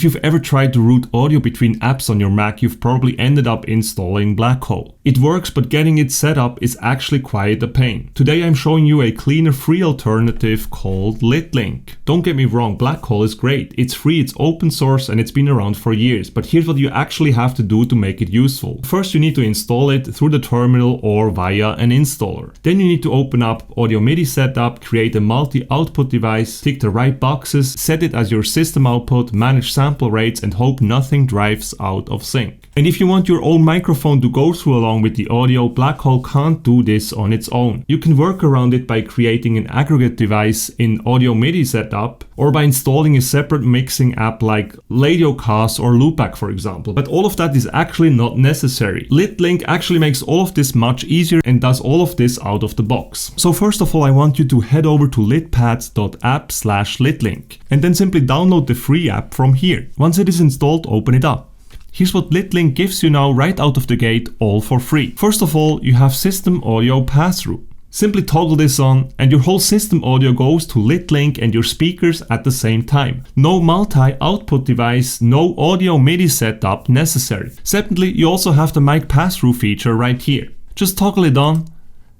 if you've ever tried to route audio between apps on your Mac, you've probably ended up installing Blackhole. It works, but getting it set up is actually quite a pain. Today I'm showing you a cleaner free alternative called LitLink. Don't get me wrong, Blackhole is great. It's free, it's open source, and it's been around for years. But here's what you actually have to do to make it useful. First, you need to install it through the terminal or via an installer. Then you need to open up Audio MIDI Setup, create a multi-output device, tick the right boxes, set it as your system output, manage sample rates, and hope nothing drives out of sync. And if you want your own microphone to go through along with the audio, Blackhole can't do this on its own. You can work around it by creating an aggregate device in Audio MIDI Setup, or by installing a separate mixing app like LadioCast or Loopback, for example. But all of that is actually not necessary. LitLink actually makes all of this much easier and does all of this out of the box. So first of all, I want you to head over to litpads.app/litlink and then simply download the free app from here. Once it is installed, open it up. Here's what LitLink gives you now right out of the gate, all for free. First of all, you have system audio pass-through. Simply toggle this on and your whole system audio goes to LitLink and your speakers at the same time. No multi-output device, no audio MIDI setup necessary. Secondly, you also have the mic pass-through feature right here. Just toggle it on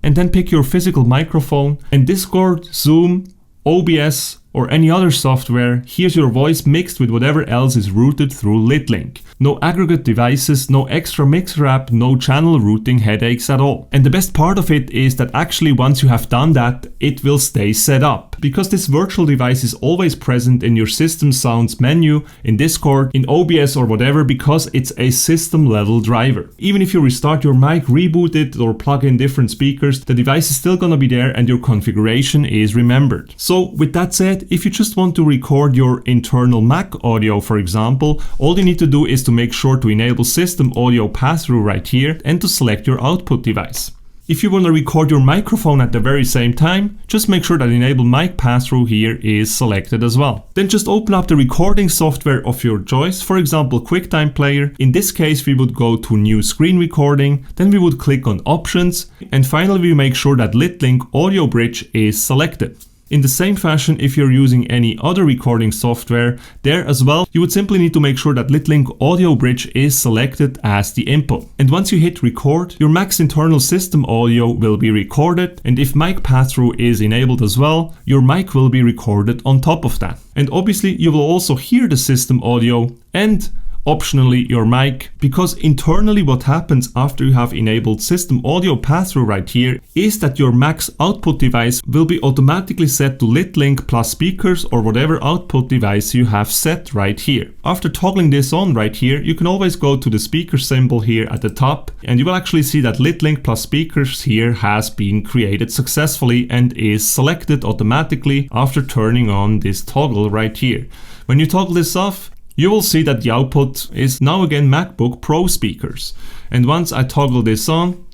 and then pick your physical microphone, and Discord, Zoom, OBS, or any other software hears your voice mixed with whatever else is routed through LitLink. No aggregate devices, no extra mixer app, no channel routing headaches at all. And the best part of it is that actually once you have done that, it will stay set up. Because this virtual device is always present in your system sounds menu, in Discord, in OBS or whatever, because it's a system level driver. Even if you restart your mic, reboot it, or plug in different speakers, the device is still gonna be there and your configuration is remembered. So with that said, if you just want to record your internal Mac audio, for example, all you need to do is to make sure to enable system audio pass-through right here and to select your output device. If you want to record your microphone at the very same time, just make sure that enable mic pass-through here is selected as well. Then just open up the recording software of your choice, for example QuickTime Player. In this case we would go to new screen recording, then we would click on options, and finally we make sure that LitLink Audio Bridge is selected. In the same fashion, if you're using any other recording software, there as well, you would simply need to make sure that LitLink Audio Bridge is selected as the input. And once you hit record, your Mac's internal system audio will be recorded, and if mic pass-through is enabled as well, your mic will be recorded on top of that. And obviously you will also hear the system audio and optionally your mic, because internally what happens after you have enabled system audio pass-through right here is that your Mac's output device will be automatically set to LitLink plus speakers or whatever output device you have set right here. After toggling this on right here, you can always go to the speaker symbol here at the top and you will actually see that LitLink plus speakers here has been created successfully and is selected automatically after turning on this toggle right here. When you toggle this off, you will see that the output is now again MacBook Pro speakers. And once I toggle this on,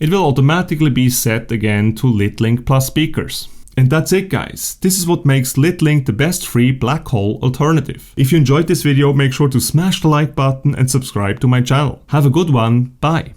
it will automatically be set again to LitLink plus speakers. And that's it guys. This is what makes LitLink the best free Blackhole alternative. If you enjoyed this video, make sure to smash the like button and subscribe to my channel. Have a good one. Bye.